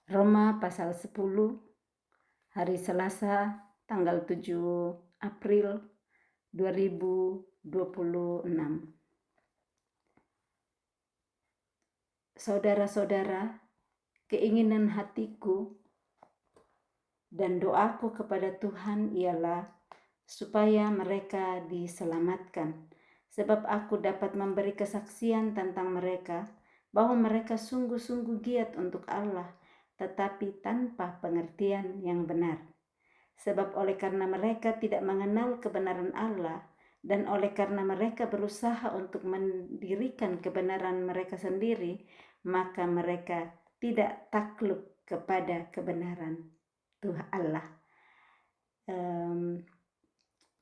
Roma pasal 10 hari Selasa tanggal 7 April 2026. Saudara-saudara, keinginan hatiku dan doaku kepada Tuhan ialah supaya mereka diselamatkan, sebab aku dapat memberi kesaksian tentang mereka bahwa mereka sungguh-sungguh giat untuk Allah, tetapi tanpa pengertian yang benar. Sebab oleh karena mereka tidak mengenal kebenaran Allah, dan oleh karena mereka berusaha untuk mendirikan kebenaran mereka sendiri, maka mereka tidak takluk kepada kebenaran Tuhan Allah.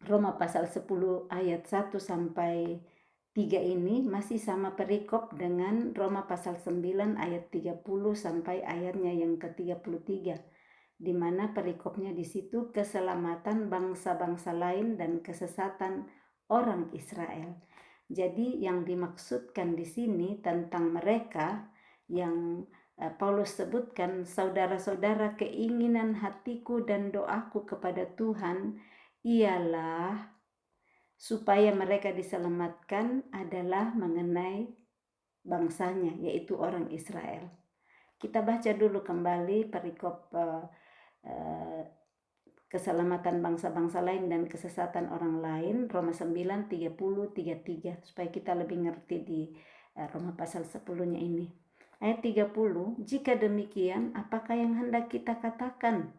Roma pasal 10 ayat 1 sampai 3 ini masih sama perikop dengan Roma pasal 9 ayat 30 sampai ayatnya yang ke-33, di mana perikopnya di situ keselamatan bangsa-bangsa lain dan kesesatan orang Israel. Jadi yang dimaksudkan di sini tentang mereka yang Paulus sebutkan, saudara-saudara, keinginan hatiku dan doaku kepada Tuhan ialah supaya mereka diselamatkan adalah mengenai bangsanya, yaitu orang Israel. Kita baca dulu kembali perikop keselamatan bangsa-bangsa lain dan kesesatan orang lain, Roma 9, 30, 33, supaya kita lebih ngerti di Roma pasal 10-nya ini. Ayat 30, jika demikian, apakah yang hendak kita katakan?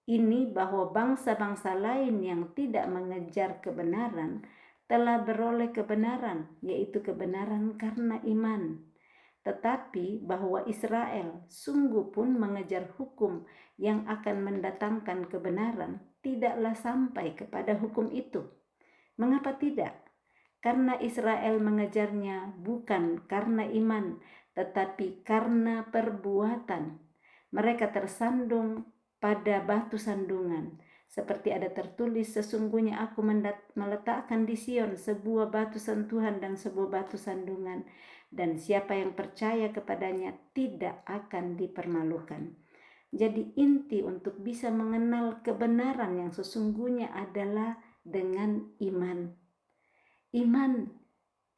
Ini bahwa bangsa-bangsa lain yang tidak mengejar kebenaran telah beroleh kebenaran, yaitu kebenaran karena iman. Tetapi bahwa Israel sungguh pun mengejar hukum yang akan mendatangkan kebenaran, tidaklah sampai kepada hukum itu. Mengapa tidak? Karena Israel mengejarnya bukan karena iman, tetapi karena perbuatan. Mereka tersandung pada batu sandungan, seperti ada tertulis, sesungguhnya aku meletakkan di Sion sebuah batu sentuhan dan sebuah batu sandungan, dan siapa yang percaya kepadanya tidak akan dipermalukan. Jadi inti untuk bisa mengenal kebenaran yang sesungguhnya adalah dengan iman. Iman,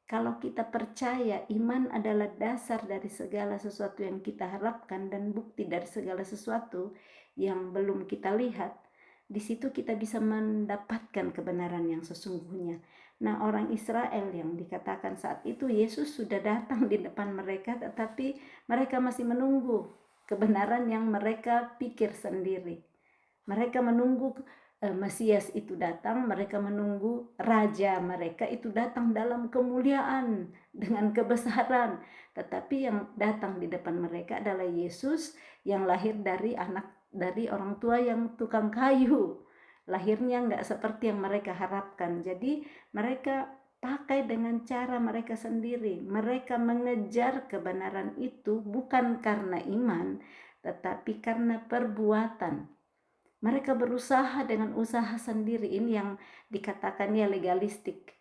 kalau kita percaya, iman adalah dasar dari segala sesuatu yang kita harapkan dan bukti dari segala sesuatu yang belum kita lihat. Di situ kita bisa mendapatkan kebenaran yang sesungguhnya. Nah, orang Israel yang dikatakan saat itu Yesus sudah datang di depan mereka, tetapi mereka masih menunggu kebenaran yang mereka pikir sendiri. Mereka menunggu Mesias itu datang, mereka menunggu raja mereka itu datang dalam kemuliaan dengan kebesaran. Tetapi yang datang di depan mereka adalah Yesus yang lahir dari orang tua yang tukang kayu. Lahirnya enggak seperti yang mereka harapkan. Jadi mereka pakai dengan cara mereka sendiri. Mereka mengejar kebenaran itu bukan karena iman, tetapi karena perbuatan. Mereka berusaha dengan usaha sendiri. Ini yang dikatakannya legalistik.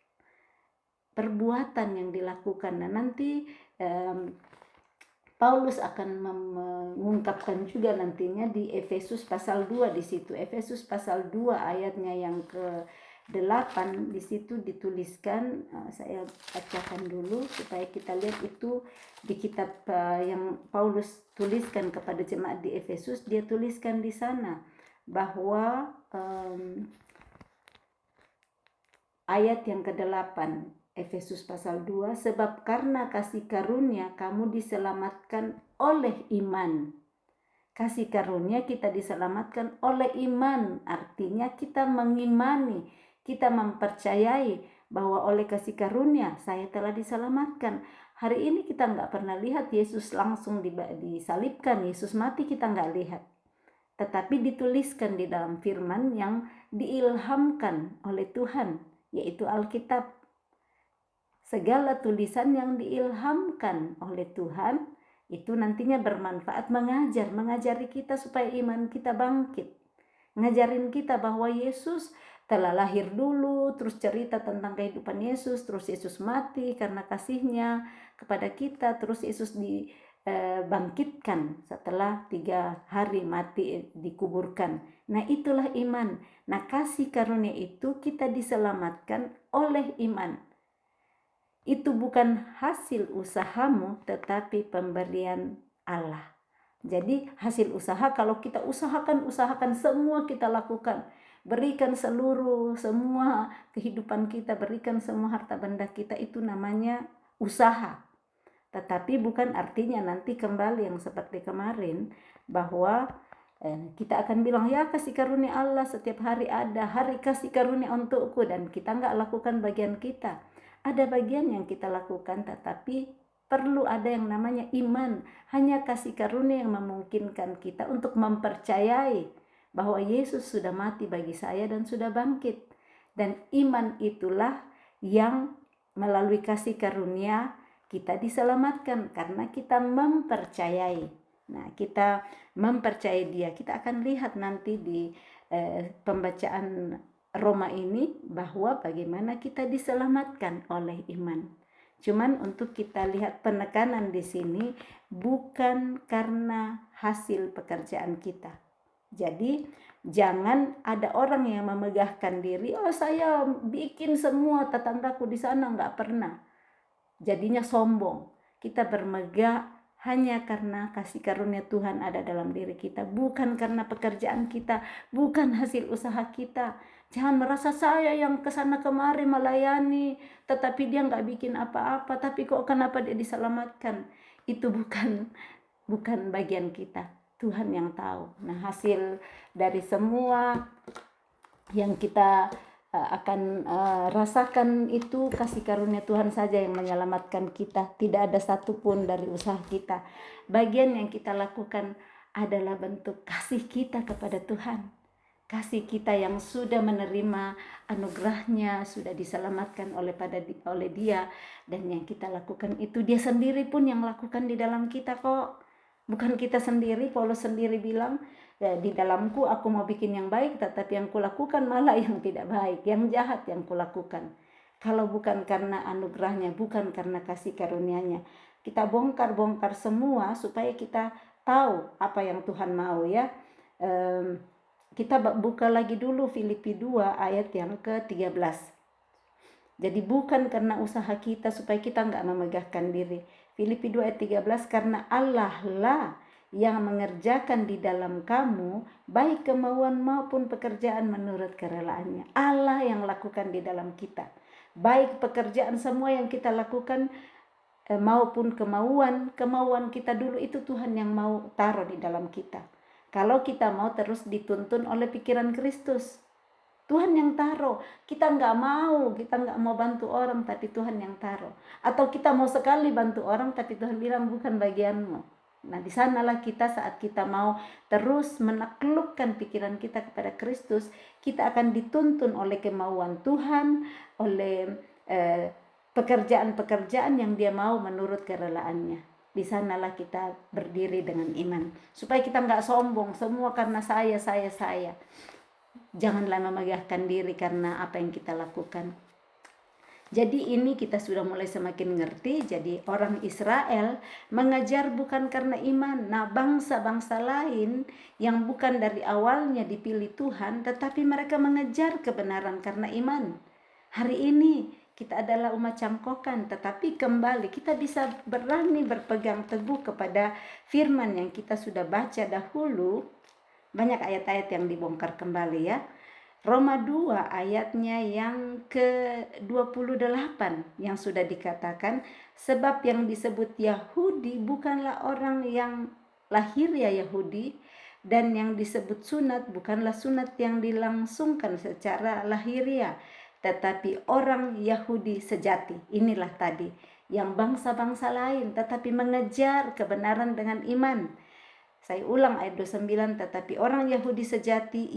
Perbuatan yang dilakukan. Nah, nanti Paulus akan mengungkapkan juga nantinya di Efesus pasal 2 di situ. Efesus pasal 2 ayatnya yang ke-8 di situ dituliskan, saya bacakan dulu supaya kita lihat itu di kitab yang Paulus tuliskan kepada jemaat di Efesus. Dia tuliskan di sana bahwa ayat yang ke-8 Efesus pasal 2, sebab karena kasih karunia kamu diselamatkan oleh iman. Kasih karunia kita diselamatkan oleh iman, artinya kita mengimani, kita mempercayai bahwa oleh kasih karunia saya telah diselamatkan. Hari ini kita nggak pernah lihat Yesus langsung disalibkan, Yesus mati kita nggak lihat. Tetapi dituliskan di dalam firman yang diilhamkan oleh Tuhan, yaitu Alkitab. Segala tulisan yang diilhamkan oleh Tuhan itu nantinya bermanfaat mengajari kita supaya iman kita bangkit. Ngajarin kita bahwa Yesus telah lahir dulu, terus cerita tentang kehidupan Yesus, terus Yesus mati karena kasihnya kepada kita, terus Yesus bangkitkan setelah 3 hari mati dikuburkan. Nah itulah iman. Nah kasih karunia itu kita diselamatkan oleh iman. Itu bukan hasil usahamu tetapi pemberian Allah. Jadi hasil usaha kalau kita usahakan semua kita lakukan. Berikan semua kehidupan kita, berikan semua harta benda kita, itu namanya usaha. Tetapi bukan artinya nanti kembali yang seperti kemarin bahwa kita akan bilang ya kasih karunia Allah setiap hari ada, hari kasih karunia untukku, dan kita nggak lakukan bagian kita. Ada bagian yang kita lakukan tetapi perlu ada yang namanya iman. Hanya kasih karunia yang memungkinkan kita untuk mempercayai bahwa Yesus sudah mati bagi saya dan sudah bangkit. Dan iman itulah yang melalui kasih karunia kita diselamatkan karena kita mempercayai. Nah, kita mempercayai Dia. Kita akan lihat nanti di pembacaan Roma ini bahwa bagaimana kita diselamatkan oleh iman. Cuman untuk kita lihat penekanan di sini bukan karena hasil pekerjaan kita. Jadi jangan ada orang yang memegahkan diri, oh saya bikin semua, tetanggaku di sana nggak pernah. Jadinya sombong. Kita bermegah hanya karena kasih karunia Tuhan ada dalam diri kita, bukan karena pekerjaan kita, bukan hasil usaha kita. Jangan merasa saya yang kesana kemari melayani, tetapi dia nggak bikin apa-apa, tapi kok kenapa dia diselamatkan? Itu bukan bagian kita. Tuhan yang tahu. Nah, hasil dari semua yang kita akan rasakan itu kasih karunia Tuhan saja yang menyelamatkan kita. Tidak ada satupun dari usaha kita. Bagian yang kita lakukan adalah bentuk kasih kita kepada Tuhan. Kasih kita yang sudah menerima anugerahnya, sudah diselamatkan oleh Dia, dan yang kita lakukan itu Dia sendiri pun yang lakukan di dalam kita kok. Bukan kita sendiri. Paulus sendiri bilang, di dalamku aku mau bikin yang baik, tetapi yang kulakukan malah yang tidak baik, yang jahat yang kulakukan. Kalau bukan karena anugerahnya, bukan karena kasih karunia-Nya. Kita bongkar semua supaya kita tahu apa yang Tuhan mau ya. Kita buka lagi dulu Filipi 2 ayat yang ke-13. Jadi bukan karena usaha kita supaya kita nggak memegahkan diri. Filipi 2 ayat 13, karena Allah lah yang mengerjakan di dalam kamu baik kemauan maupun pekerjaan menurut kerelaannya. Allah yang lakukan di dalam kita. Baik pekerjaan semua yang kita lakukan maupun kemauan kita dulu, itu Tuhan yang mau taruh di dalam kita. Kalau kita mau terus dituntun oleh pikiran Kristus, Tuhan yang taruh. Kita nggak mau bantu orang, tapi Tuhan yang taruh. Atau kita mau sekali bantu orang, tapi Tuhan bilang bukan bagianmu. Nah, di sanalah kita saat kita mau terus menaklukkan pikiran kita kepada Kristus, kita akan dituntun oleh kemauan Tuhan, oleh pekerjaan-pekerjaan yang Dia mau menurut kerelaannya. Di sanalah kita berdiri dengan iman. Supaya kita nggak sombong, semua karena saya. Janganlah memegahkan diri karena apa yang kita lakukan. Jadi ini kita sudah mulai semakin ngerti. Jadi orang Israel mengejar bukan karena iman. Nah, bangsa-bangsa lain yang bukan dari awalnya dipilih Tuhan, tetapi mereka mengejar kebenaran karena iman. Hari ini kita adalah umat cangkokan, tetapi kembali kita bisa berani berpegang teguh kepada firman yang kita sudah baca dahulu. Banyak ayat-ayat yang dibongkar kembali ya. Roma 2 ayatnya yang ke-28 yang sudah dikatakan, sebab yang disebut Yahudi bukanlah orang yang lahiriah Yahudi, dan yang disebut sunat bukanlah sunat yang dilangsungkan secara lahiriah, tetapi orang Yahudi sejati. Inilah tadi yang bangsa-bangsa lain tetapi mengejar kebenaran dengan iman. Saya ulang ayat 29, tetapi orang Yahudi sejati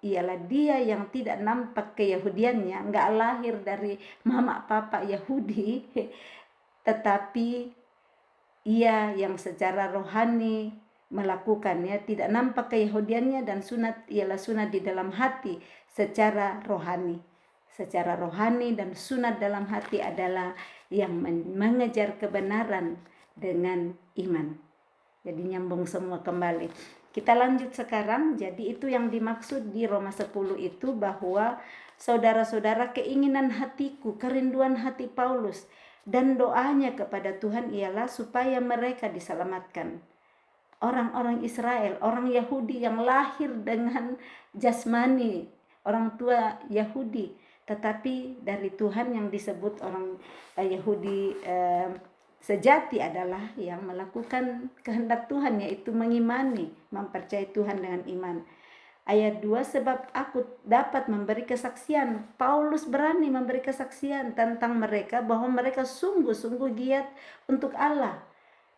ialah dia yang tidak nampak keyahudiannya, enggak lahir dari mama papa Yahudi, tetapi ia yang secara rohani melakukannya, tidak nampak keyahudiannya, dan sunat ialah sunat di dalam hati secara rohani. Dan sunat dalam hati adalah yang mengejar kebenaran dengan iman. Jadi nyambung semua kembali. Kita lanjut sekarang. Jadi itu yang dimaksud di Roma 10 itu, bahwa saudara-saudara, keinginan hatiku, kerinduan hati Paulus dan doanya kepada Tuhan ialah supaya mereka diselamatkan. Orang-orang Israel, orang Yahudi yang lahir dengan jasmani, orang tua Yahudi, tetapi dari Tuhan yang disebut orang Yahudi sejati adalah yang melakukan kehendak Tuhan, yaitu mengimani, mempercayai Tuhan dengan iman. Ayat 2, sebab aku dapat memberi kesaksian. Paulus berani memberi kesaksian tentang mereka bahwa mereka sungguh-sungguh giat untuk Allah.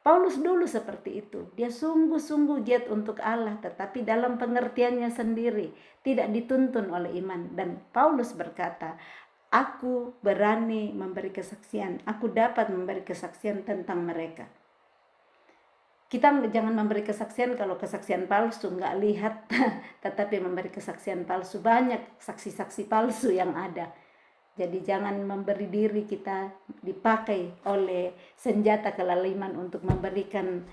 Paulus dulu seperti itu. Dia sungguh-sungguh giat untuk Allah, tetapi dalam pengertiannya sendiri, tidak dituntun oleh iman. Dan Paulus berkata, aku berani memberi kesaksian. Aku dapat memberi kesaksian tentang mereka. Kita jangan memberi kesaksian kalau kesaksian palsu, nggak lihat, tetapi memberi kesaksian palsu. Banyak saksi-saksi palsu yang ada. Jadi jangan memberi diri kita dipakai oleh senjata kelaliman untuk memberikan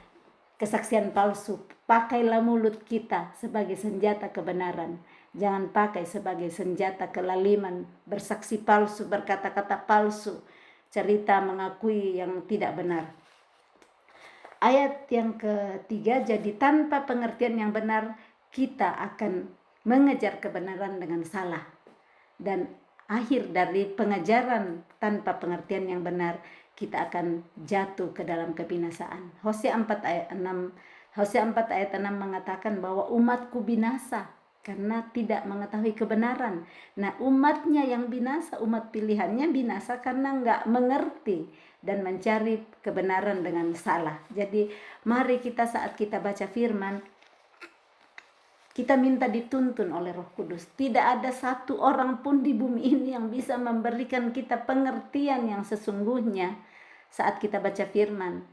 kesaksian palsu. Pakailah mulut kita sebagai senjata kebenaran. Jangan pakai sebagai senjata kelaliman, bersaksi palsu, berkata-kata palsu, cerita mengakui yang tidak benar. Ayat yang ketiga, jadi tanpa pengertian yang benar kita akan mengejar kebenaran dengan salah. Dan akhir dari pengajaran tanpa pengertian yang benar, kita akan jatuh ke dalam kebinasaan. Hosea 4 ayat 6 mengatakan bahwa umatku binasa karena tidak mengetahui kebenaran. Nah, umatnya yang binasa, umat pilihannya binasa karena nggak mengerti dan mencari kebenaran dengan salah. Jadi mari kita saat kita baca firman, kita minta dituntun oleh Roh Kudus. Tidak ada satu orang pun di bumi ini yang bisa memberikan kita pengertian yang sesungguhnya saat kita baca firman,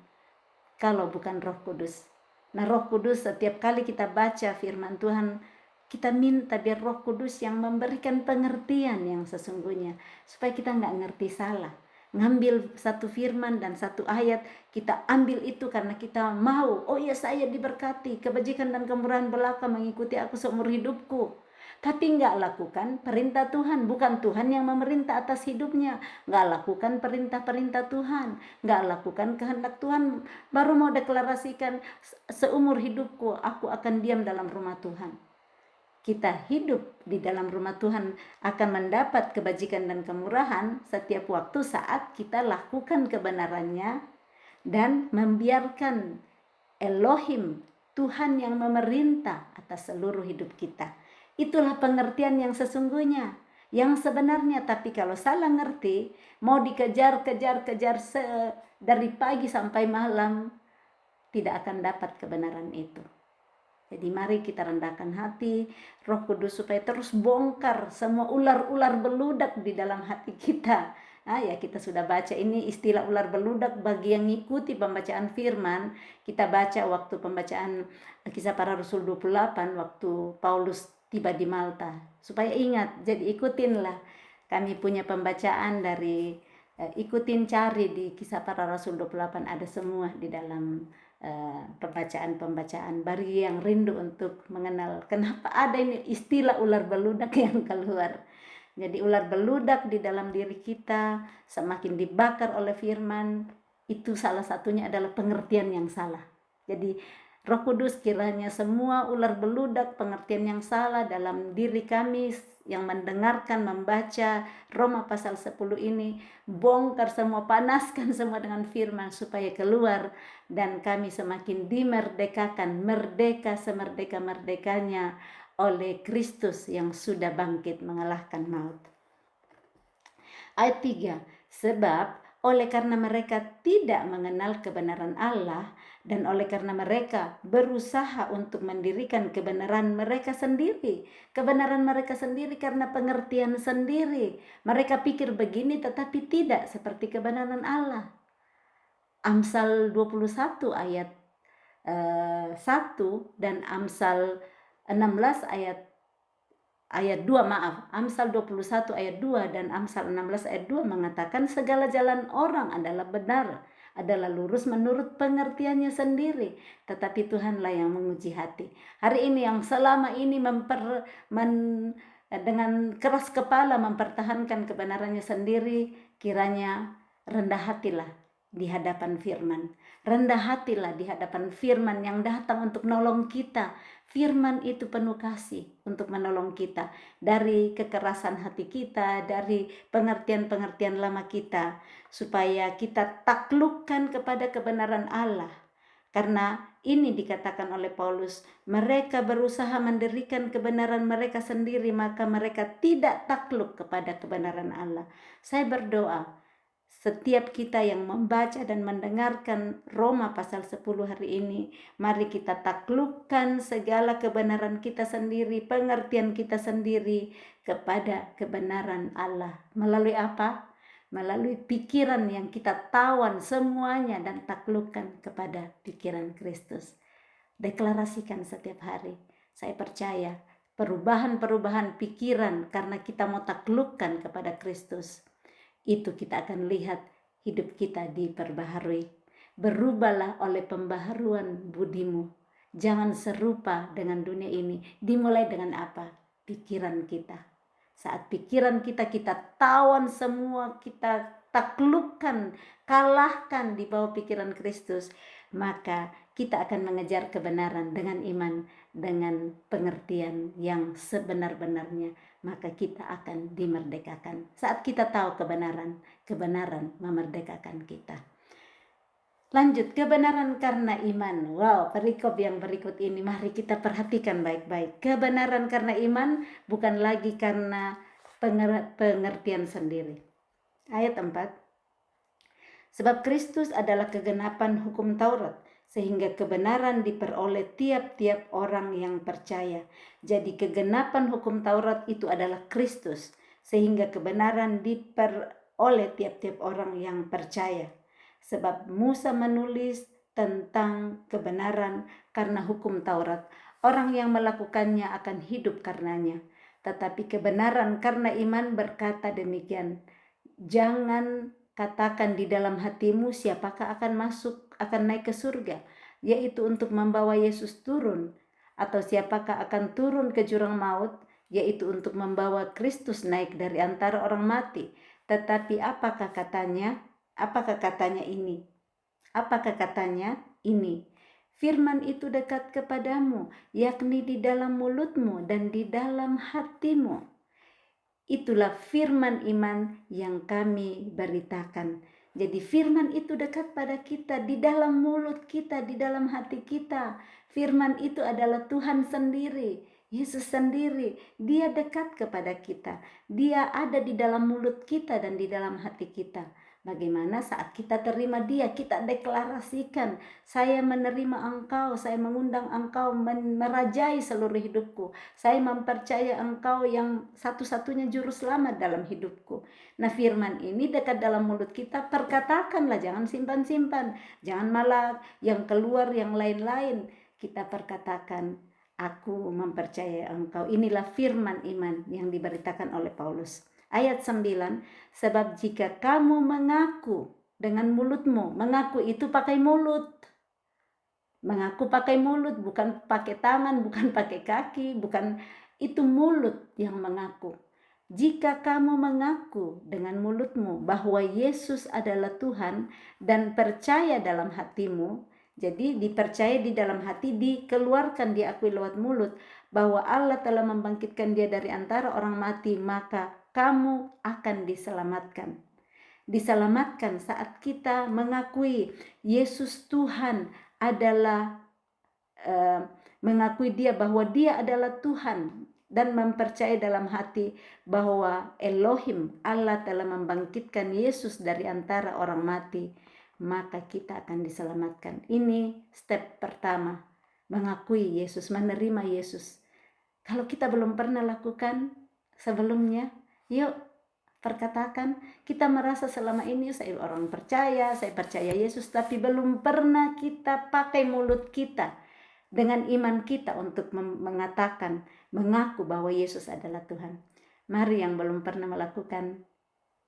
kalau bukan Roh Kudus. Nah, Roh Kudus setiap kali kita baca firman Tuhan, kita minta biar Roh Kudus yang memberikan pengertian yang sesungguhnya, supaya kita nggak ngerti salah. Ngambil satu firman dan satu ayat, kita ambil itu karena kita mau, oh ya saya diberkati, kebajikan dan kemurahan belaka mengikuti aku seumur hidupku. Tapi nggak lakukan perintah Tuhan, bukan Tuhan yang memerintah atas hidupnya. Nggak lakukan perintah-perintah Tuhan, nggak lakukan kehendak Tuhan, baru mau deklarasikan seumur hidupku aku akan diam dalam rumah Tuhan. Kita hidup di dalam rumah Tuhan akan mendapat kebajikan dan kemurahan setiap waktu saat kita lakukan kebenarannya dan membiarkan Elohim, Tuhan yang memerintah atas seluruh hidup kita. Itulah pengertian yang sesungguhnya, yang sebenarnya. Tapi kalau salah ngerti, mau dikejar dari pagi sampai malam, tidak akan dapat kebenaran itu. Jadi mari kita rendahkan hati Roh Kudus supaya terus bongkar semua ular-ular beludak di dalam hati kita. Nah, ya kita sudah baca ini istilah ular beludak bagi yang ngikuti pembacaan firman. Kita baca waktu pembacaan Kisah Para Rasul 28 waktu Paulus tiba di Malta. Supaya ingat, jadi ikutinlah. Kami punya pembacaan dari ikutin cari di Kisah Para Rasul 28, ada semua di dalam pembacaan bagi yang rindu untuk mengenal kenapa ada ini istilah ular beludak yang keluar. Jadi ular beludak di dalam diri kita semakin dibakar oleh firman, itu salah satunya adalah pengertian yang salah. Jadi Roh Kudus kiranya semua ular beludak pengertian yang salah dalam diri kami yang mendengarkan, membaca Roma pasal 10 ini, bongkar semua, panaskan semua dengan firman supaya keluar dan kami semakin dimerdekakan, merdeka semerdeka-merdekanya oleh Kristus yang sudah bangkit mengalahkan maut. Ayat 3, sebab oleh karena mereka tidak mengenal kebenaran Allah dan oleh karena mereka berusaha untuk mendirikan kebenaran mereka sendiri. Kebenaran mereka sendiri karena pengertian sendiri. Mereka pikir begini tetapi tidak seperti kebenaran Allah. Amsal 21 ayat 1 dan Amsal 16 ayat 2, Amsal 21 ayat 2 dan Amsal 16 ayat 2 mengatakan segala jalan orang adalah benar adalah lurus menurut pengertiannya sendiri, tetapi Tuhanlah yang menguji hati. Hari ini yang selama ini dengan keras kepala mempertahankan kebenarannya sendiri, kiranya rendah hatilah di hadapan firman. Rendah hatilah di hadapan firman yang datang untuk nolong kita. Firman itu penuh kasih untuk menolong kita dari kekerasan hati kita, dari pengertian-pengertian lama kita, supaya kita taklukkan kepada kebenaran Allah. Karena ini dikatakan oleh Paulus, mereka berusaha mendirikan kebenaran mereka sendiri, maka mereka tidak takluk kepada kebenaran Allah. Saya berdoa, setiap kita yang membaca dan mendengarkan Roma pasal 10 hari ini, mari kita taklukkan segala kebenaran kita sendiri, pengertian kita sendiri kepada kebenaran Allah. Melalui apa? Melalui pikiran yang kita tawan semuanya dan taklukkan kepada pikiran Kristus. Deklarasikan setiap hari. Saya percaya perubahan-perubahan pikiran karena kita mau taklukkan kepada Kristus. Itu kita akan lihat hidup kita diperbaharui. Berubahlah oleh pembaharuan budimu. Jangan serupa dengan dunia ini. Dimulai dengan apa? Pikiran kita. Saat pikiran kita tawan semua, kita taklukkan, kalahkan di bawah pikiran Kristus, maka kita akan mengejar kebenaran dengan iman, dengan pengertian yang sebenar-benarnya, maka kita akan dimerdekakan. Saat kita tahu kebenaran, kebenaran memerdekakan kita. Lanjut, kebenaran karena iman. Wow, perikop yang berikut ini mari kita perhatikan baik-baik. Kebenaran karena iman bukan lagi karena pengertian sendiri. Ayat 4. Sebab Kristus adalah kegenapan hukum Taurat, sehingga kebenaran diperoleh tiap-tiap orang yang percaya. Jadi kegenapan hukum Taurat itu adalah Kristus, sehingga kebenaran diperoleh tiap-tiap orang yang percaya. Sebab Musa menulis tentang kebenaran karena hukum Taurat. Orang yang melakukannya akan hidup karenanya. Tetapi kebenaran karena iman berkata demikian, jangan katakan di dalam hatimu siapakah akan naik ke surga, yaitu untuk membawa Yesus turun, atau siapakah akan turun ke jurang maut, yaitu untuk membawa Kristus naik dari antara orang mati. Tetapi apakah katanya ini? Apakah katanya ini? Firman itu dekat kepadamu, yakni di dalam mulutmu dan di dalam hatimu. Itulah firman iman yang kami beritakan. Jadi firman itu dekat pada kita, di dalam mulut kita, di dalam hati kita. Firman itu adalah Tuhan sendiri, Yesus sendiri. Dia dekat kepada kita. Dia ada di dalam mulut kita dan di dalam hati kita. Bagaimana saat kita terima Dia, kita deklarasikan, saya menerima Engkau, saya mengundang Engkau merajai seluruh hidupku. Saya mempercaya Engkau yang satu-satunya juru selamat dalam hidupku. Nah, firman ini dekat dalam mulut kita, perkatakanlah, jangan simpan-simpan. Jangan malah yang keluar yang lain-lain. Kita perkatakan, aku mempercayai Engkau. Inilah firman iman yang diberitakan oleh Paulus. Ayat 9, sebab jika kamu mengaku dengan mulutmu, mengaku itu pakai mulut. Mengaku pakai mulut, bukan pakai tangan, bukan pakai kaki, bukan, itu mulut yang mengaku. Jika kamu mengaku dengan mulutmu bahwa Yesus adalah Tuhan dan percaya dalam hatimu, jadi dipercaya di dalam hati, dikeluarkan, diakui lewat mulut bahwa Allah telah membangkitkan Dia dari antara orang mati, maka kamu akan diselamatkan. Diselamatkan saat kita mengakui Yesus Tuhan adalah mengakui Dia bahwa Dia adalah Tuhan dan mempercayai dalam hati bahwa Elohim, Allah telah membangkitkan Yesus dari antara orang mati, maka kita akan diselamatkan. Ini step pertama, mengakui Yesus, menerima Yesus. Kalau kita belum pernah lakukan sebelumnya, yuk perkatakan. Kita merasa selama ini saya orang percaya, saya percaya Yesus, tapi belum pernah kita pakai mulut kita dengan iman kita untuk mengatakan, mengaku bahwa Yesus adalah Tuhan. Mari yang belum pernah melakukan,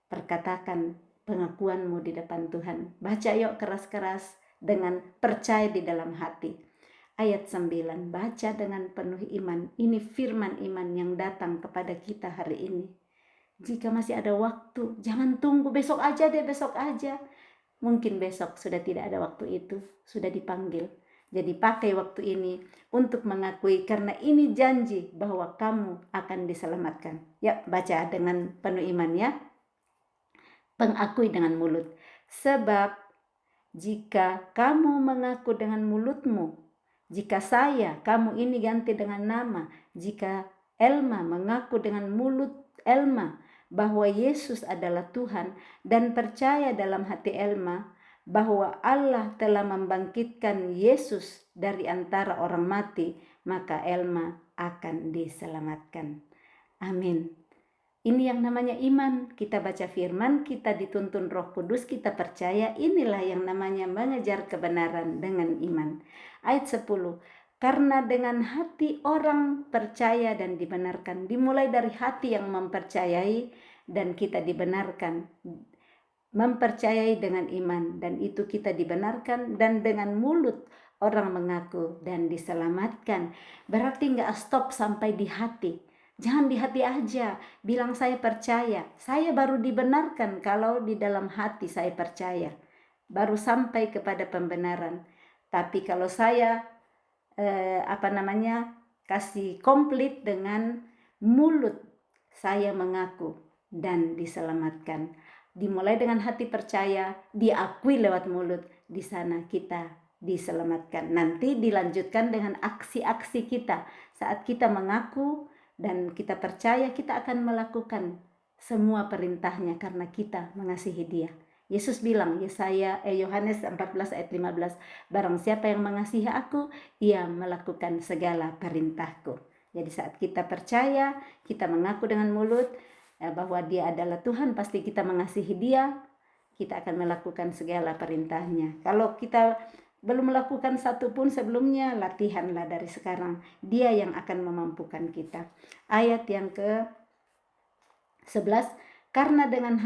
perkatakan pengakuanmu di depan Tuhan. Baca yuk keras-keras dengan percaya di dalam hati. Ayat 9, baca dengan penuh iman. Ini firman iman yang datang kepada kita hari ini. Jika masih ada waktu, jangan tunggu besok aja deh, besok aja. Mungkin besok sudah tidak ada waktu itu, sudah dipanggil. Jadi pakai waktu ini untuk mengakui, karena ini janji bahwa kamu akan diselamatkan. Ya, baca dengan penuh iman ya. Pengakui dengan mulut. Sebab jika kamu mengaku dengan mulutmu, jika saya, kamu ini ganti dengan nama, jika Elma mengaku dengan mulut Elma bahwa Yesus adalah Tuhan, dan percaya dalam hati Elma bahwa Allah telah membangkitkan Yesus dari antara orang mati, maka Elma akan diselamatkan. Amin. Ini yang namanya iman. Kita baca firman, kita dituntun Roh Kudus, kita percaya. Inilah yang namanya mengejar kebenaran dengan iman. Ayat 10. Karena dengan hati orang percaya dan dibenarkan. Dimulai dari hati yang mempercayai dan kita dibenarkan. Mempercayai dengan iman dan itu kita dibenarkan, dan dengan mulut orang mengaku dan diselamatkan. Berarti nggak stop sampai di hati. Jangan di hati aja bilang saya percaya. Saya baru dibenarkan kalau di dalam hati saya percaya. Baru sampai kepada pembenaran. Tapi kalau saya kasih komplit dengan mulut, saya mengaku dan diselamatkan. Dimulai dengan hati percaya, diakui lewat mulut, di sana kita diselamatkan. Nanti dilanjutkan dengan aksi-aksi kita. Saat kita mengaku dan kita percaya, kita akan melakukan semua perintahnya karena kita mengasihi Dia. Yesus bilang, Yohanes 14 ayat 15, barang siapa yang mengasihi aku, ia melakukan segala perintahku. Jadi saat kita percaya, kita mengaku dengan mulut bahwa Dia adalah Tuhan, pasti kita mengasihi Dia, kita akan melakukan segala perintahnya. Kalau kita belum melakukan satu pun sebelumnya, latihanlah dari sekarang. Dia yang akan memampukan kita. Ayat yang ke-11, karena dengan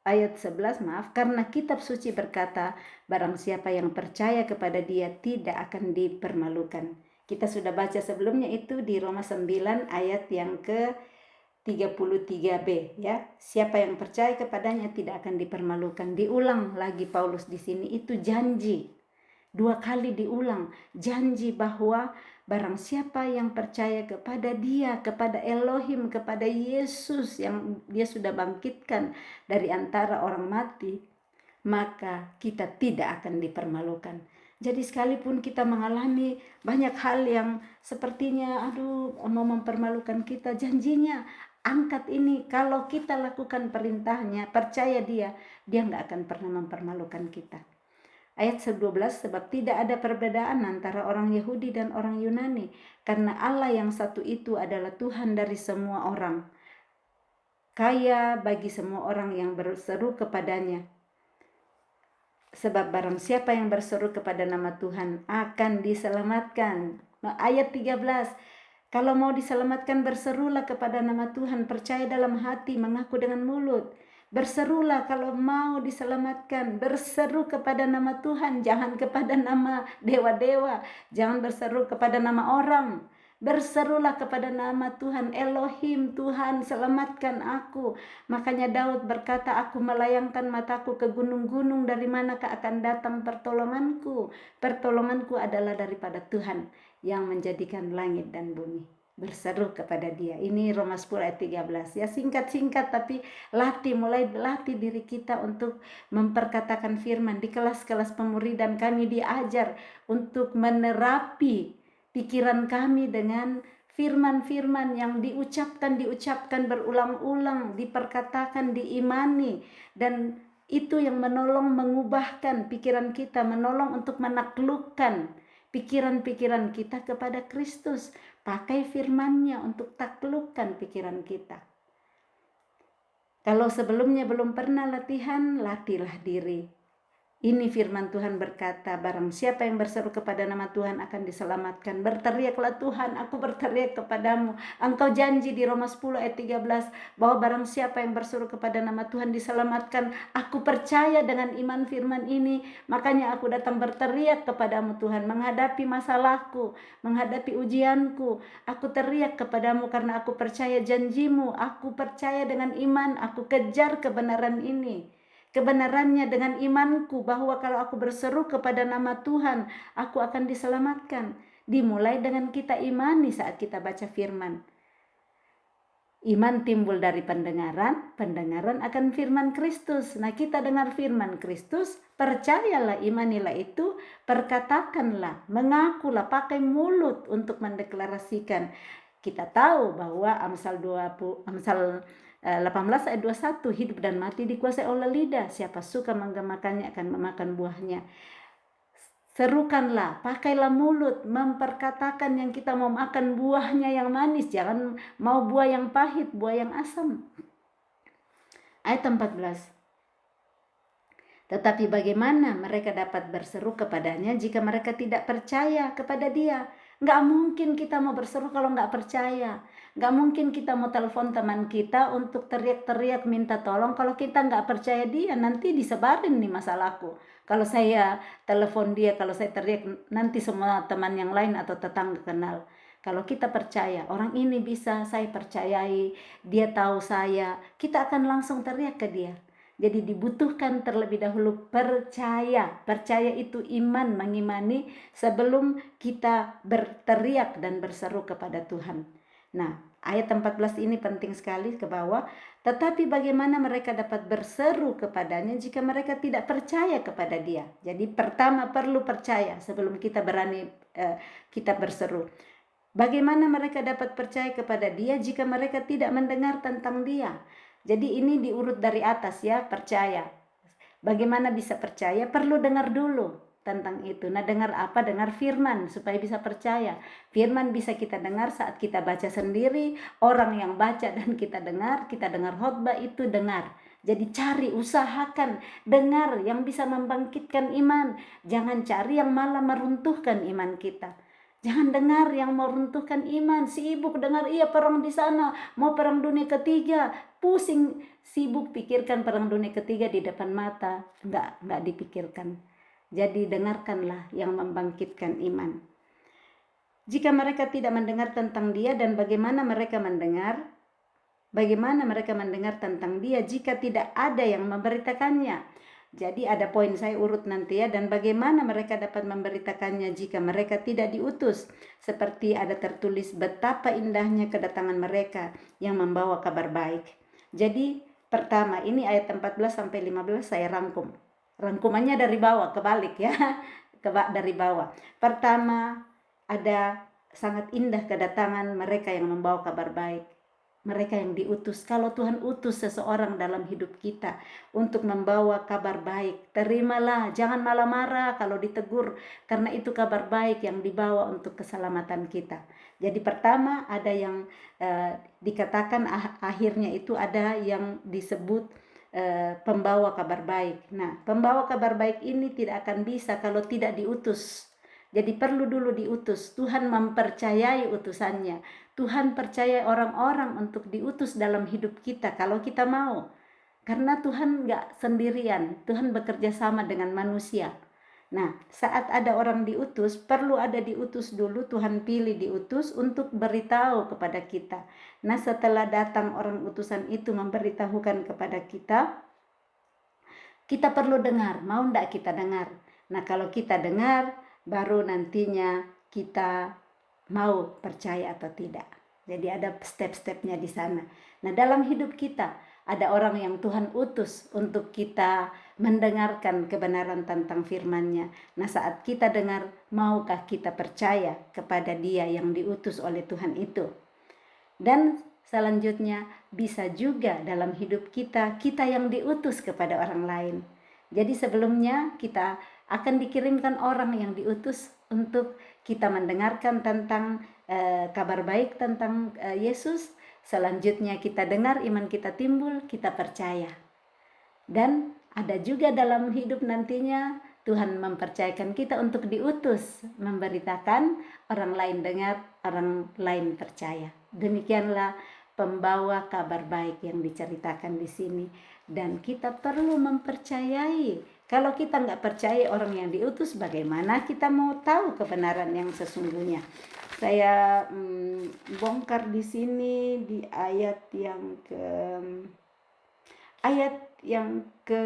ayat 11, karena kitab suci berkata, barang siapa yang percaya kepada Dia tidak akan dipermalukan. Kita sudah baca sebelumnya itu di Roma 9 ayat yang ke-33b ya. Siapa yang percaya kepadanya tidak akan dipermalukan. Diulang lagi Paulus di sini, itu janji. 2 kali diulang, janji bahwa barang siapa yang percaya kepada Dia, kepada Elohim, kepada Yesus yang Dia sudah bangkitkan dari antara orang mati, maka kita tidak akan dipermalukan. Jadi sekalipun kita mengalami banyak hal yang sepertinya mau mempermalukan kita, janjinya angkat ini. Kalau kita lakukan perintahnya, percaya Dia nggak akan pernah mempermalukan kita. Ayat 12, sebab tidak ada perbedaan antara orang Yahudi dan orang Yunani, karena Allah yang satu itu adalah Tuhan dari semua orang, kaya bagi semua orang yang berseru kepadanya. Sebab barang siapa yang berseru kepada nama Tuhan akan diselamatkan. Ayat 13, kalau mau diselamatkan berserulah kepada nama Tuhan, percaya dalam hati, mengaku dengan mulut. Berserulah kalau mau diselamatkan, berseru kepada nama Tuhan, jangan kepada nama dewa-dewa, jangan berseru kepada nama orang. Berserulah kepada nama Tuhan, Elohim, Tuhan selamatkan aku. Makanya Daud berkata, aku melayangkan mataku ke gunung-gunung, dari manakah akan datang pertolonganku? Pertolonganku adalah daripada Tuhan yang menjadikan langit dan bumi. Berseru kepada Dia. Ini Roma 10 ayat 13 ya, singkat-singkat tapi mulai latih diri kita untuk memperkatakan firman. Di kelas-kelas pemuridan kami diajar untuk menerapi pikiran kami dengan firman-firman yang diucapkan berulang-ulang, diperkatakan, diimani, dan itu yang menolong mengubahkan pikiran kita, menolong untuk menaklukkan pikiran-pikiran kita kepada Kristus. Pakai firman-Nya untuk taklukkan pikiran kita. Kalau sebelumnya belum pernah latihan, latihlah diri. Ini firman Tuhan berkata, barang siapa yang berseru kepada nama Tuhan akan diselamatkan. Berteriaklah Tuhan, aku berteriak kepadamu. Engkau janji di Roma 10 ayat 13 bahwa barang siapa yang berseru kepada nama Tuhan diselamatkan. Aku percaya dengan iman firman ini, makanya aku datang berteriak kepadamu Tuhan, menghadapi masalahku, menghadapi ujianku. Aku teriak kepadamu karena aku percaya janjimu, aku percaya dengan iman, aku kejar kebenaran ini. Kebenarannya dengan imanku bahwa kalau aku berseru kepada nama Tuhan, aku akan diselamatkan. Dimulai dengan kita imani saat kita baca firman. Iman timbul dari pendengaran, pendengaran akan firman Kristus. Nah, kita dengar firman Kristus, percayalah, imanilah itu, perkatakanlah, mengakulah, pakai mulut untuk mendeklarasikan. Kita tahu bahwa Amsal 18 ayat 21, hidup dan mati dikuasai oleh lidah, siapa suka menggemakannya akan memakan buahnya. Serukanlah, pakailah mulut, memperkatakan yang kita mau makan buahnya yang manis, jangan mau buah yang pahit, buah yang asam. Ayat 14. Tetapi bagaimana mereka dapat berseru kepadanya jika mereka tidak percaya kepada dia? Nggak mungkin kita mau berseru kalau nggak percaya. Nggak mungkin kita mau telepon teman kita untuk teriak-teriak minta tolong kalau kita nggak percaya dia. Nanti disebarin nih masalahku. Kalau saya telepon dia, kalau saya teriak, nanti semua teman yang lain atau tetangga kenal. Kalau kita percaya, orang ini bisa saya percayai, dia tahu saya, kita akan langsung teriak ke dia. Jadi dibutuhkan terlebih dahulu percaya. Percaya itu iman, mengimani sebelum kita berteriak dan berseru kepada Tuhan. Nah, ayat 14 ini penting sekali ke bawah. Tetapi bagaimana mereka dapat berseru kepadanya jika mereka tidak percaya kepada dia? Jadi pertama perlu percaya sebelum kita berani kita berseru. Bagaimana mereka dapat percaya kepada dia jika mereka tidak mendengar tentang dia? Jadi ini diurut dari atas ya, percaya. Bagaimana bisa percaya? Perlu dengar dulu tentang itu. Nah, dengar apa? Dengar firman supaya bisa percaya. Firman bisa kita dengar saat kita baca sendiri, orang yang baca dan kita dengar khotbah itu dengar. Jadi cari, usahakan, dengar yang bisa membangkitkan iman. Jangan cari yang malah meruntuhkan iman kita. Jangan dengar yang meruntuhkan iman, sibuk dengar iya perang di sana, mau perang dunia ketiga, pusing, sibuk pikirkan perang dunia ketiga di depan mata, enggak dipikirkan. Jadi dengarkanlah yang membangkitkan iman. Jika mereka tidak mendengar tentang dia dan bagaimana mereka mendengar tentang dia jika tidak ada yang memberitakannya. Jadi ada poin saya urut nanti ya, dan bagaimana mereka dapat memberitakannya jika mereka tidak diutus. Seperti ada tertulis betapa indahnya kedatangan mereka yang membawa kabar baik. Jadi pertama ini ayat 14 sampai 15 saya rangkum. Rangkumannya dari bawah kebalik ya. Dari bawah. Pertama ada sangat indah kedatangan mereka yang membawa kabar baik. Mereka yang diutus. Kalau Tuhan utus seseorang dalam hidup kita untuk membawa kabar baik, terimalah, jangan malah marah kalau ditegur, karena itu kabar baik yang dibawa untuk keselamatan kita. Jadi pertama ada yang dikatakan akhirnya itu ada yang disebut pembawa kabar baik. Nah, pembawa kabar baik ini tidak akan bisa kalau tidak diutus. Jadi perlu dulu diutus. Tuhan mempercayai utusannya. Tuhan percaya orang-orang untuk diutus dalam hidup kita kalau kita mau. Karena Tuhan gak sendirian, Tuhan bekerja sama dengan manusia. Nah, saat ada orang diutus, perlu ada diutus dulu, Tuhan pilih diutus untuk beritahu kepada kita. Nah, setelah datang orang utusan itu memberitahukan kepada kita, kita perlu dengar, mau gak kita dengar? Nah, kalau kita dengar, baru nantinya kita mau percaya atau tidak. Jadi ada step-stepnya di sana. Nah, dalam hidup kita ada orang yang Tuhan utus untuk kita mendengarkan kebenaran tentang firman-Nya. Nah, saat kita dengar, maukah kita percaya kepada dia yang diutus oleh Tuhan itu? Dan selanjutnya bisa juga dalam hidup kita yang diutus kepada orang lain. Jadi sebelumnya kita akan dikirimkan orang yang diutus untuk kita mendengarkan tentang kabar baik tentang Yesus. Selanjutnya kita dengar, iman kita timbul, kita percaya. Dan Ada juga dalam hidup nantinya Tuhan mempercayakan kita untuk diutus, memberitakan orang lain dengar, orang lain percaya. Demikianlah pembawa kabar baik yang diceritakan di sini. Dan kita perlu mempercayai. Kalau kita nggak percaya orang yang diutus, bagaimana kita mau tahu kebenaran yang sesungguhnya? Saya bongkar di sini di ayat yang ke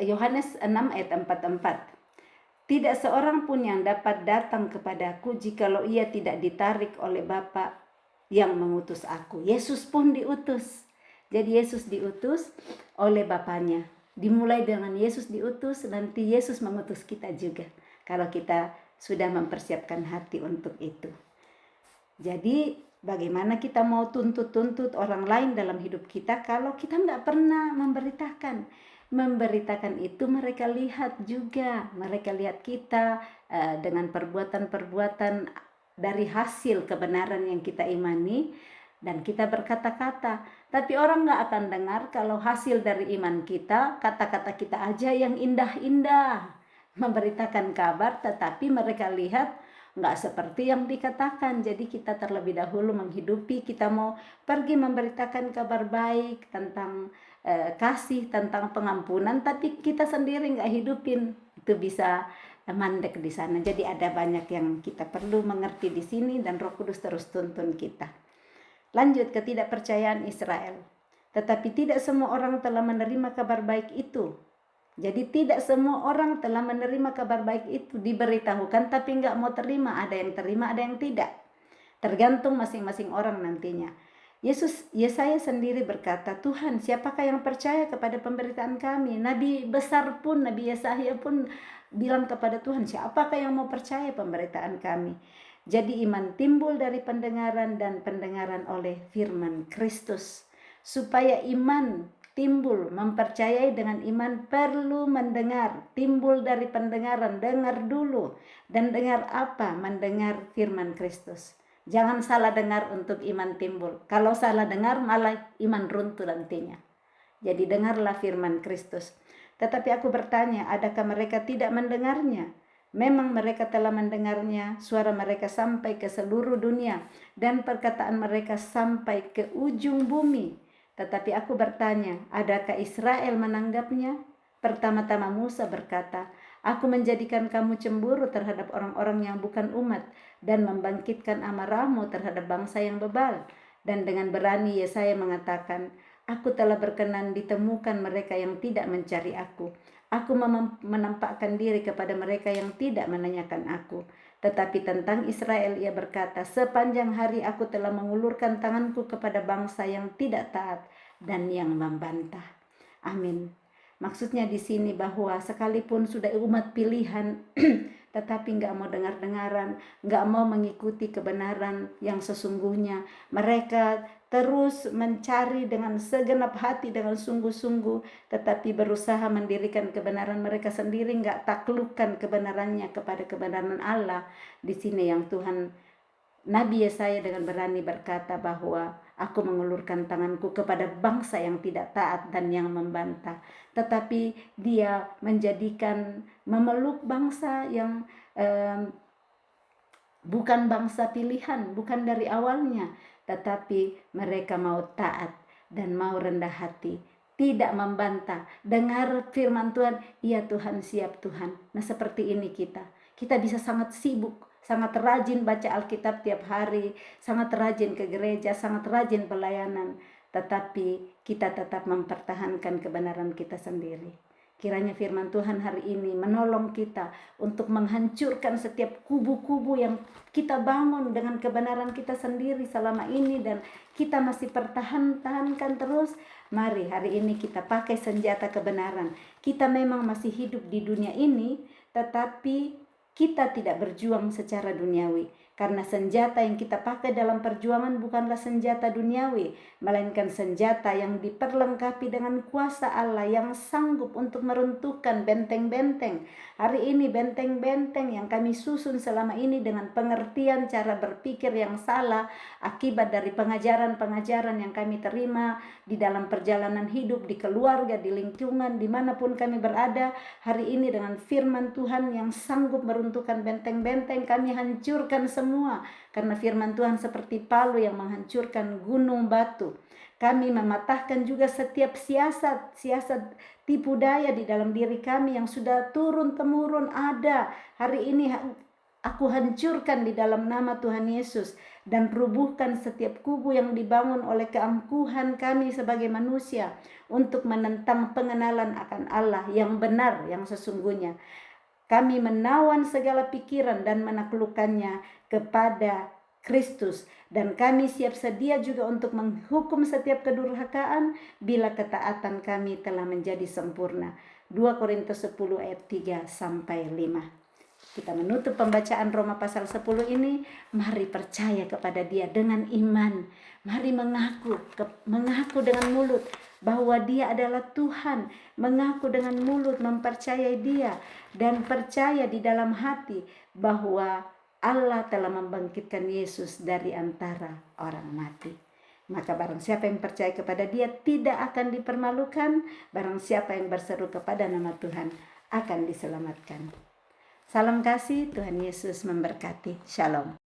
Yohanes 6 ayat 44. Tidak seorang pun yang dapat datang kepadaku jikalau ia tidak ditarik oleh Bapa yang mengutus aku. Yesus pun diutus. Jadi Yesus diutus oleh Bapanya. Dimulai dengan Yesus diutus, nanti Yesus mengutus kita juga. Kalau kita sudah mempersiapkan hati untuk itu. Jadi bagaimana kita mau tuntut orang lain dalam hidup kita kalau kita nggak pernah memberitakan. Memberitakan itu mereka lihat juga. Mereka lihat kita dengan perbuatan-perbuatan dari hasil kebenaran yang kita imani. Dan kita berkata-kata. Tapi orang nggak akan dengar kalau hasil dari iman kita, kata-kata kita aja yang indah-indah. Memberitakan kabar tetapi mereka lihat nggak seperti yang dikatakan. Jadi kita terlebih dahulu menghidupi, kita mau pergi memberitakan kabar baik tentang kasih, tentang pengampunan, tapi kita sendiri nggak hidupin, itu bisa mandek di sana. Jadi ada banyak yang kita perlu mengerti di sini dan Roh Kudus terus tuntun kita. Lanjut, ketidakpercayaan Israel. Tetapi tidak semua orang telah menerima kabar baik itu. Jadi tidak semua orang telah menerima kabar baik itu, diberitahukan tapi nggak mau terima. Ada yang terima, ada yang tidak. Tergantung masing-masing orang nantinya. Yesaya sendiri berkata, Tuhan, siapakah yang percaya kepada pemberitaan kami? Nabi besar pun, Nabi Yesaya pun bilang kepada Tuhan, siapakah yang mau percaya pemberitaan kami? Jadi iman timbul dari pendengaran dan pendengaran oleh firman Kristus. Supaya iman timbul, mempercayai dengan iman perlu mendengar. Timbul dari pendengaran, dengar dulu. Dan dengar apa? Mendengar firman Kristus. Jangan salah dengar untuk iman timbul. Kalau salah dengar malah iman runtuh nantinya. Jadi dengarlah firman Kristus. Tetapi aku bertanya, adakah mereka tidak mendengarnya? Memang mereka telah mendengarnya, suara mereka sampai ke seluruh dunia dan perkataan mereka sampai ke ujung bumi. Tetapi aku bertanya, adakah Israel menanggapnya? Pertama-tama Musa berkata, aku menjadikan kamu cemburu terhadap orang-orang yang bukan umat dan membangkitkan amarahmu terhadap bangsa yang bebal. Dan dengan berani Yesaya mengatakan, aku telah berkenan ditemukan mereka yang tidak mencari aku. Aku menampakkan diri kepada mereka yang tidak menanyakan aku. Tetapi tentang Israel ia berkata, sepanjang hari aku telah mengulurkan tanganku kepada bangsa yang tidak taat dan yang membantah. Amin. Maksudnya di sini bahwa sekalipun sudah umat pilihan, tetapi nggak mau dengar-dengaran, nggak mau mengikuti kebenaran yang sesungguhnya. Mereka terus mencari dengan segenap hati, dengan sungguh-sungguh, tetapi berusaha mendirikan kebenaran mereka sendiri, nggak taklukkan kebenarannya kepada kebenaran Allah. Di sini yang Tuhan, Nabi Yesaya dengan berani berkata bahwa aku mengulurkan tanganku kepada bangsa yang tidak taat dan yang membantah. Tetapi dia menjadikan memeluk bangsa yang bukan bangsa pilihan, bukan dari awalnya, tetapi mereka mau taat dan mau rendah hati, tidak membantah, dengar firman Tuhan, iya Tuhan, siap Tuhan. Nah seperti ini kita bisa sangat sibuk, sangat rajin baca Alkitab tiap hari, sangat rajin ke gereja, sangat rajin pelayanan, tetapi kita tetap mempertahankan kebenaran kita sendiri. Kiranya firman Tuhan hari ini menolong kita untuk menghancurkan setiap kubu-kubu yang kita bangun dengan kebenaran kita sendiri selama ini dan kita masih pertahankan terus. Mari hari ini kita pakai senjata kebenaran. Kita memang masih hidup di dunia ini, tetapi kita tidak berjuang secara duniawi. Karena senjata yang kita pakai dalam perjuangan bukanlah senjata duniawi, melainkan senjata yang diperlengkapi dengan kuasa Allah yang sanggup untuk meruntuhkan benteng-benteng. Hari ini benteng-benteng yang kami susun selama ini dengan pengertian cara berpikir yang salah akibat dari pengajaran-pengajaran yang kami terima di dalam perjalanan hidup, di keluarga, di lingkungan, dimanapun kami berada. Hari ini dengan firman Tuhan yang sanggup meruntuhkan benteng-benteng, kami hancurkan semua. Karena firman Tuhan seperti palu yang menghancurkan gunung batu. Kami mematahkan juga setiap siasat tipu daya di dalam diri kami yang sudah turun-temurun ada. Hari ini aku hancurkan di dalam nama Tuhan Yesus dan rubuhkan setiap kubu yang dibangun oleh keangkuhan kami sebagai manusia untuk menentang pengenalan akan Allah yang benar, yang sesungguhnya. Kami menawan segala pikiran dan menaklukkannya kepada Kristus, dan kami siap sedia juga untuk menghukum setiap kedurhakaan bila ketaatan kami telah menjadi sempurna. 2 Korintus 10 ayat 3 sampai 5. Kita menutup pembacaan Roma pasal 10 ini. Mari percaya kepada Dia dengan iman. Mari mengaku dengan mulut bahwa Dia adalah Tuhan, mengaku dengan mulut mempercayai Dia, dan percaya di dalam hati bahwa Allah telah membangkitkan Yesus dari antara orang mati. Maka barang siapa yang percaya kepada Dia tidak akan dipermalukan. Barang siapa yang berseru kepada nama Tuhan akan diselamatkan. Salam kasih, Tuhan Yesus memberkati. Shalom.